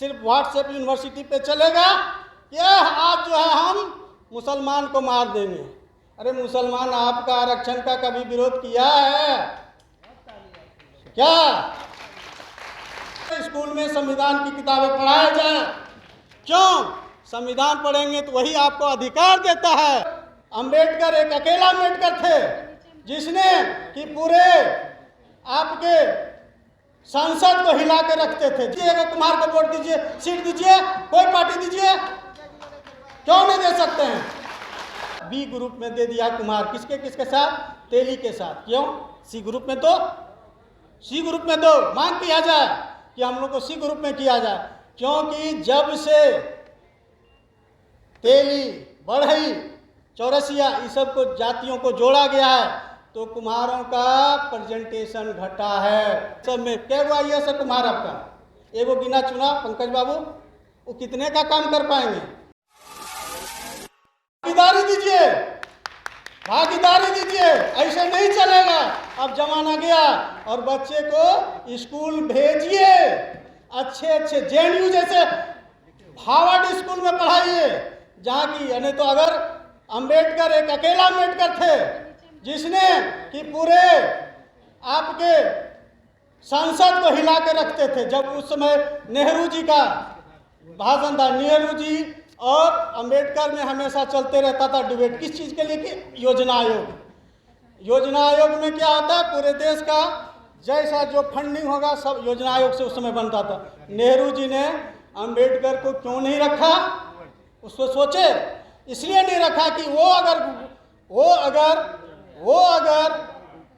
सिर्फ WhatsApp university पे चलेगा कि आज जो है हम मुसलमान को मार देंगे। अरे मुसलमान आपका आरक्षण का कभी विरोध किया है क्या? स्कूल में संविधान की किताबें पढ़ाया जाए। क्यों? संविधान पढ़ेंगे तो वही आपको अधिकार देता है। अंबेडकर एक अकेला अंबेडकर थे जिसने कि पूरे आपके संसद को हिला के रखते थे। दीजिएगा कुमार को वोट दीजिए, सीट दीजिए, कोई पार्टी दीजिए, क्यों नहीं दे सकते हैं? बी ग्रुप में दे दिया कुमार, किसके किसके साथ? तेली के साथ। क्यों? सी ग्रुप में तो सी ग्रुप में दो, मांग किया जाए कि हम लोग को सी ग्रुप में किया जाए। क्योंकि जब से तेली, बढ़ई, चौरसिया इस सब को जातियों को जोड़ा गया है तो कुम्हारों का प्रेजेंटेशन घटा है। सब में क्या हुआ? ये सब कुम्हार आपका एगो गिना चुना पंकज बाबू, वो कितने का काम कर पाएंगे? भागीदारी दीजिए, भागीदारी दीजिए, ऐसे नहीं चलेगा। अब जमाना गया और बच्चे को स्कूल भेजिए, अच्छे अच्छे जेएनयू जैसे हार्वर्ड स्कूल में पढ़ाइए जहाँ की। नहीं तो अगर अंबेडकर एक अकेला अंबेडकर थे जिसने कि पूरे आपके संसद को हिला के रखते थे। जब उस समय नेहरू जी का भाषण था, नेहरू जी और अंबेडकर में हमेशा चलते रहता था डिबेट। किस चीज़ के लिए? कि योजना आयोग। योजना आयोग में क्या होता है? पूरे देश का जैसा जो फंडिंग होगा सब योजना आयोग से उस समय बनता था। नेहरू जी ने अंबेडकर को क्यों नहीं रखा? उसको सोचे, इसलिए नहीं रखा कि वो अगर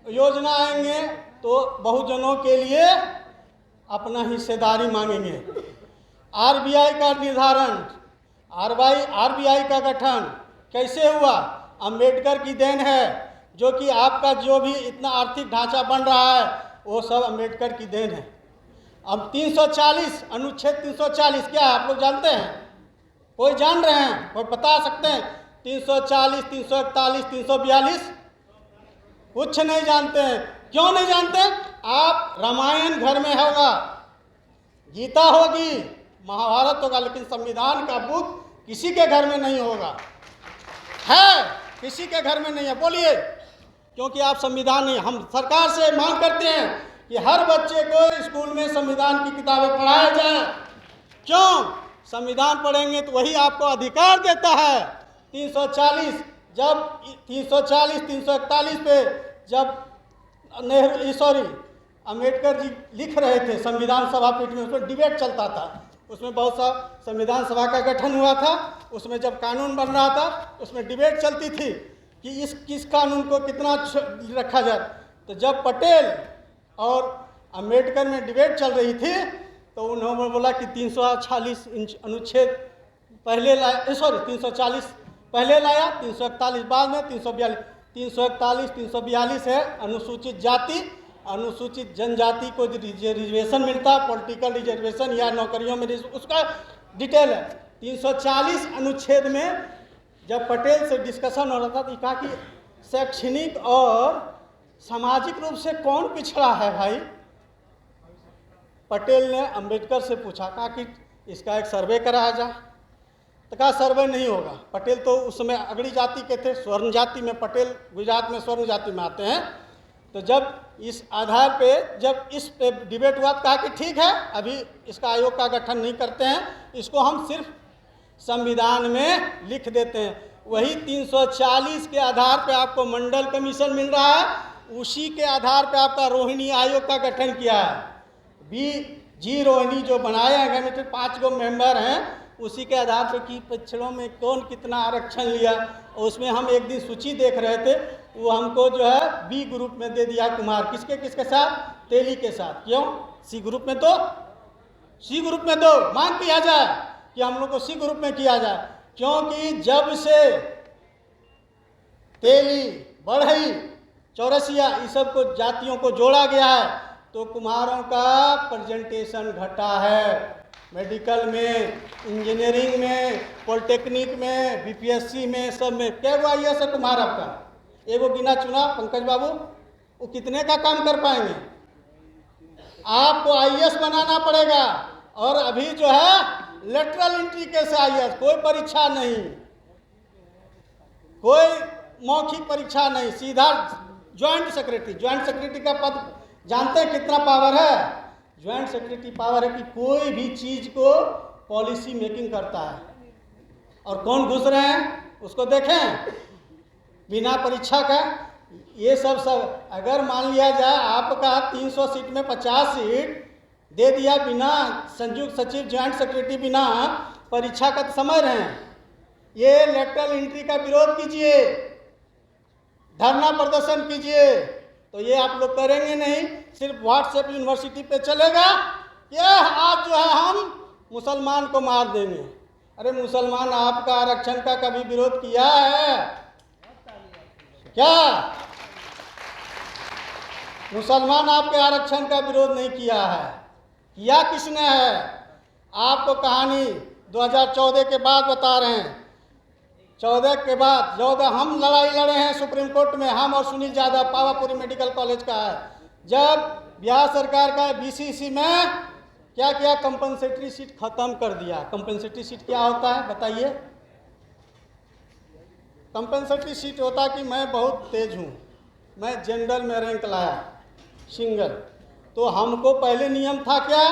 योजना आएंगे तो बहुजनों के लिए अपना हिस्सेदारी मांगेंगे। आरबीआई का निर्धारण, आरबीआई का गठन कैसे हुआ? अंबेडकर की देन है। जो कि आपका जो भी इतना आर्थिक ढांचा बन रहा है वो सब अंबेडकर की देन है। अब 340 अनुच्छेद 340 क्या है आप लोग जानते हैं? कोई जान रहे हैं? कोई बता सकते हैं? 340, 341, 342 कुछ नहीं जानते हैं। क्यों नहीं जानते? आप रामायण घर में होगा, गीता होगी, महाभारत होगा, लेकिन संविधान का बुक किसी के घर में नहीं होगा। है किसी के घर में नहीं है। बोलिए, क्योंकि आप संविधान नहीं। हम सरकार से मांग करते हैं कि हर बच्चे को स्कूल में संविधान की किताबें पढ़ाया जाए। क्यों? संविधान पढ़ेंगे तो वही आपको अधिकार देता है। 340 जब 340, 341 पे जब अंबेडकर जी लिख रहे थे संविधान सभा पीठ में, उसमें डिबेट चलता था। उसमें बहुत सा संविधान सभा का गठन हुआ था। उसमें जब कानून बन रहा था उसमें डिबेट चलती थी कि किस कानून को कितना रखा जाए। तो जब पटेल और अंबेडकर में डिबेट चल रही थी तो उन्होंने बोला कि 340 अनुच्छेद पहले लाया, 340 पहले लाया, 341 बाद में, 341, 342 है अनुसूचित जाति, अनुसूचित जनजाति को रिजर्वेशन मिलता है, पॉलिटिकल रिजर्वेशन या नौकरियों में, उसका डिटेल है। 340 अनुच्छेद में जब पटेल से डिस्कशन हो रहा था तो कहा कि शैक्षणिक और सामाजिक रूप से कौन पिछड़ा है भाई? पटेल ने अंबेडकर से पूछा, कहा कि इसका एक सर्वे कराया जाए। तो कहा सर्वे नहीं होगा। पटेल तो उस समय अगड़ी जाति के थे, स्वर्ण जाति में, पटेल गुजरात में स्वर्ण जाति में आते हैं। तो जब इस आधार पे जब इस पे डिबेट हुआ तो कहा कि ठीक है, अभी इसका आयोग का गठन नहीं करते हैं, इसको हम सिर्फ संविधान में लिख देते हैं। वही 340 के आधार पे आपको मंडल कमीशन मिल रहा है, उसी के आधार पे आपका रोहिणी आयोग का गठन किया है। जी रोहिणी जो बनाया है, कमेटी 5 गो मेंबर हैं, उसी के आधार पर कि पिछड़ों में कौन कितना आरक्षण लिया। और उसमें हम एक दिन सूची देख रहे थे, वो हमको जो है बी ग्रुप में दे दिया कुमार, किसके किसके साथ? तेली के साथ। क्यों? सी ग्रुप में तो सी ग्रुप में दो, मांग किया जाए कि हम लोग को सी ग्रुप में किया जाए। क्योंकि जब से तेली, बढ़ई, चौरसिया इस सब को जातियों को जोड़ा गया है तो कुम्हारों का प्रेजेंटेशन घटा है। मेडिकल में, इंजीनियरिंग में, पॉलिटेक्निक में, बीपीएससी में, सब में क्या हुआ? ये सब कुम्हार आपका एगो गिना चुना पंकज बाबू, वो कितने का काम कर पाएंगे? आपको आईएएस बनाना पड़ेगा, और अभी जो है लेटरल एंट्री कैसे आई है, कोई परीक्षा नहीं, कोई मौखिक परीक्षा नहीं, सीधा ज्वाइंट सेक्रेटरी का पद जानते हैं कितना पावर है? ज्वाइंट सेक्रेटरी पावर है कि कोई भी चीज को पॉलिसी मेकिंग करता है। और कौन घुस रहे हैं उसको देखें बिना परीक्षा का। ये सब अगर मान लिया जाए आपका 300 सीट में 50 सीट दे दिया बिना संयुक्त सचिव ज्वाइंट सेक्रेटरी बिना परीक्षा का तो समझ रहे हैं। ये लेटरल एंट्री का विरोध कीजिए, धरना प्रदर्शन कीजिए। तो ये आप लोग करेंगे नहीं, सिर्फ व्हाट्सएप यूनिवर्सिटी पे चलेगा कि आज जो है हम मुसलमान को मार देंगे। अरे मुसलमान आपका आरक्षण का कभी विरोध किया है क्या? मुसलमान आपके आरक्षण का विरोध नहीं किया है। किया किसने है? आपको कहानी 2014 के बाद बता रहे हैं। 14 के बाद 14 हम लड़ाई लड़े हैं सुप्रीम कोर्ट में, हम और सुनील यादव, पावापुरी मेडिकल कॉलेज का है। जब बिहार सरकार का बीसीसी में क्या किया, कंपनसेटरी सीट खत्म कर दिया। कंपनसेटरी सीट क्या होता है बताइए? कंपनसेटरी सीट होता कि मैं बहुत तेज हूँ, मैं जनरल में रैंक लाया सिंगल, तो हमको पहले नियम था क्या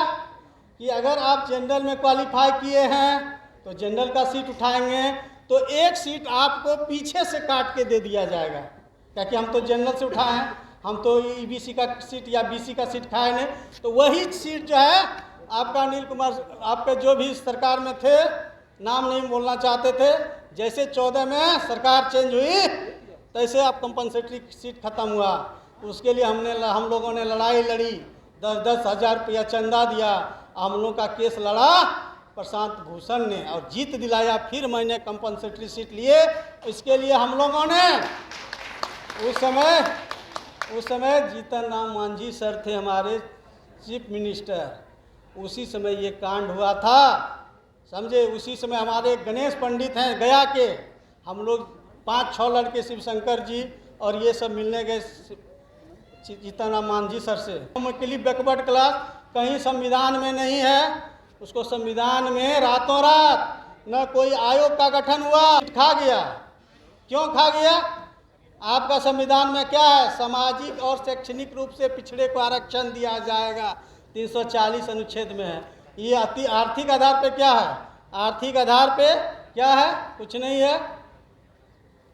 कि अगर आप जनरल में क्वालिफाई किए हैं तो जनरल का सीट उठाएंगे, तो एक सीट आपको पीछे से काट के दे दिया जाएगा। क्योंकि हम तो जनरल से उठाए हैं, हम तो ईबीसी का सीट या बीसी का सीट खाए नहीं। तो वही सीट जो है आपका अनिल कुमार, आपके जो भी सरकार में थे, नाम नहीं बोलना चाहते थे, जैसे 14 में सरकार चेंज हुई तैसे आप कंपनसेटरी सीट खत्म हुआ। उसके लिए हम लोगों ने लड़ाई लड़ी, 10-10 हज़ार रुपया चंदा दिया, हम लोगों का केस लड़ा प्रशांत भूषण ने और जीत दिलाया। फिर मैंने कंपनसेटरी सीट लिए। इसके लिए हम लोगों ने उस समय जीतन राम मांझी सर थे हमारे चीफ मिनिस्टर, उसी समय ये कांड हुआ था, समझे। उसी समय हमारे गणेश पंडित हैं गया के, हम लोग 5-6 लड़के शिवशंकर जी और ये सब मिलने गए जीतन राम मांझी सर से। के लिए बैकवर्ड क्लास कहीं संविधान में नहीं है, उसको संविधान में रातों रात न कोई आयोग का गठन हुआ, खा गया। क्यों खा गया? आपका संविधान में क्या है? सामाजिक और शैक्षणिक रूप से पिछड़े को आरक्षण दिया जाएगा, 340 अनुच्छेद में है। ये आर्थिक आधार पे क्या है? आर्थिक आधार पे क्या है? कुछ नहीं है,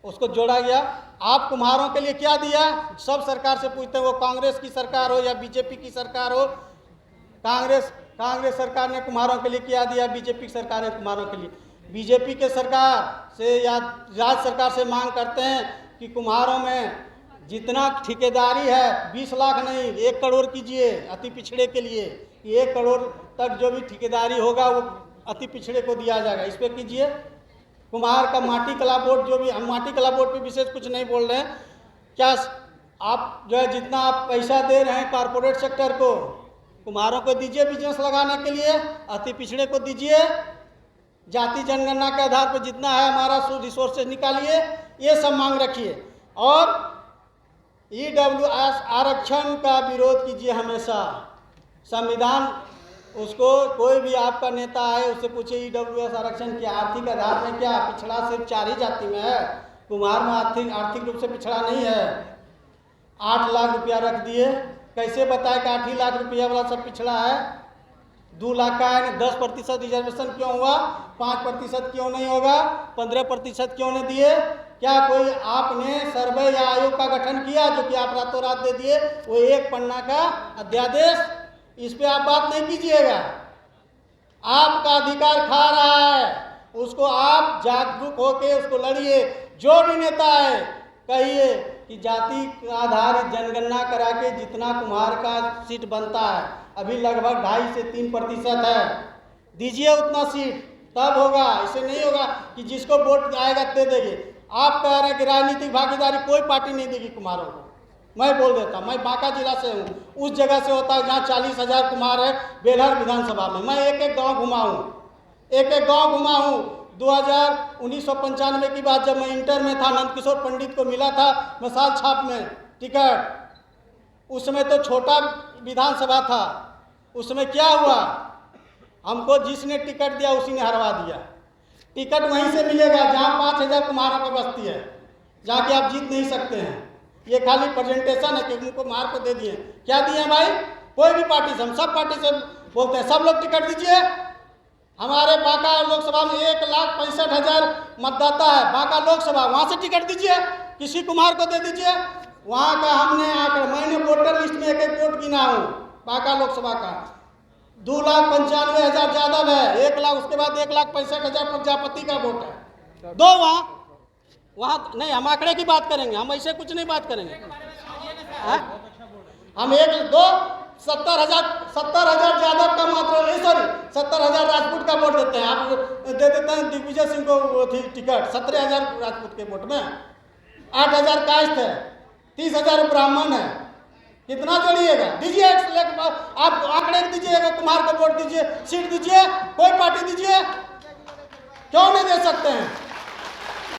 उसको जोड़ा गया। आप कुम्हारों के लिए क्या दिया? सब सरकार से पूछते हैं, वो कांग्रेस की सरकार हो या बीजेपी की सरकार हो। कांग्रेस सरकार ने कुम्हारों के लिए क्या दिया? बीजेपी सरकार ने कुम्हारों के लिए। बीजेपी के सरकार से या राज्य सरकार से मांग करते हैं कि कुम्हारों में जितना ठेकेदारी है 20 लाख नहीं 1 करोड़ कीजिए अति पिछड़े के लिए। 1 करोड़ तक जो भी ठेकेदारी होगा वो अति पिछड़े को दिया जाएगा, इस पर कीजिए। कुम्हार का माटी कला बोर्ड, जो भी हम माटी कला बोर्ड पे विशेष कुछ नहीं बोल रहे हैं, क्या आप जो है जितना आप पैसा दे रहे हैं कॉरपोरेट सेक्टर को, कुम्हारों को दीजिए बिजनेस लगाने के लिए, अति पिछड़े को दीजिए, जाति जनगणना के आधार पर जितना है हमारा रिसोर्सेज निकालिए, ये सब मांग रखिए। और ईडब्ल्यूएस आरक्षण का विरोध कीजिए हमेशा। संविधान, उसको कोई भी आपका नेता है उससे पूछिए ईडब्ल्यूएस आरक्षण क्या, आर्थिक आधार में क्या पिछड़ा सिर्फ 4 ही जाति में है, कुम्हार में आर्थिक रूप से पिछड़ा नहीं है। 8 लाख रुपया रख दिए, कैसे बताए कि 8 ही लाख रुपया वाला सब पिछड़ा है? 2 लाख का है, 10% रिजर्वेशन क्यों हुआ? 5% क्यों नहीं होगा? 15% क्यों नहीं दिए? क्या कोई आपने सर्वे या आयोग का गठन किया जो कि आप रातों रात दे दिए? वो 1 पन्ना का अध्यादेश, इस पे आप बात नहीं कीजिएगा। आपका अधिकार खा रहा है, उसको आप जागरूक होके उसको लड़िए। जो भी नेता है कहिए कि जाति आधारित जनगणना करा के जितना कुम्हार का सीट बनता है, अभी लगभग 2.5 से 3% है, दीजिए उतना सीट, तब होगा। इसे नहीं होगा कि जिसको वोट आएगा दे देंगे। आप कह रहे हैं कि राजनीतिक भागीदारी कोई पार्टी नहीं देगी कुम्हारों को। मैं बोल देता, मैं बांका जिला से हूँ, उस जगह से होता है जहाँ 40,000 कुम्हार है, बेलहर विधानसभा में। मैं एक गांव घुमा हूँ। 1995 की बात, जब मैं इंटर में था, नंदकिशोर पंडित को मिला था मिसाल छाप में टिकट। उस समय तो छोटा विधानसभा था। उस समय क्या हुआ? हमको जिसने टिकट दिया उसी ने हरवा दिया। टिकट वहीं से मिलेगा जहाँ 5,000 कुम्हारों को बस्ती है, जाके आप जीत नहीं सकते हैं। ये खाली प्रेजेंटेशन है कि उनको कुम्हार को दे दिए। क्या दिए हैं भाई? कोई भी पार्टी से, हम सब पार्टी से बोलते हैं सब लोग टिकट दीजिए। हमारे बांका लोकसभा में 1,65,000 मतदाता है, बांका लोकसभा, वहाँ से टिकट दीजिए, किसी कुम्हार को दे दीजिए। वहाँ का हमने आकर, मैंने वोटर लिस्ट में एक वोट गिना हूँ बांका लोकसभा का, 2,95,000 यादव है, 1 लाख, उसके बाद 1,65,000 प्रजापति का वोट है। दो वहाँ नहीं, हम आंकड़े की बात करेंगे, हम ऐसे कुछ नहीं बात करेंगे। हम 70,000 यादव का मात्र, सॉरी 70,000 राजपूत का वोट देते हैं। आप दे देते हैं दिग्विजय सिंह को टिकट, 17,000 राजपूत के वोट में, 8,000 कास्ट है, 30,000 ब्राह्मण है, कितना जोड़िएगा? दीजिए, आप आंकड़े दीजिएगा, कुम्हार को वोट दीजिए, सीट दीजिए, कोई पार्टी दीजिए, क्यों नहीं दे सकते हैं?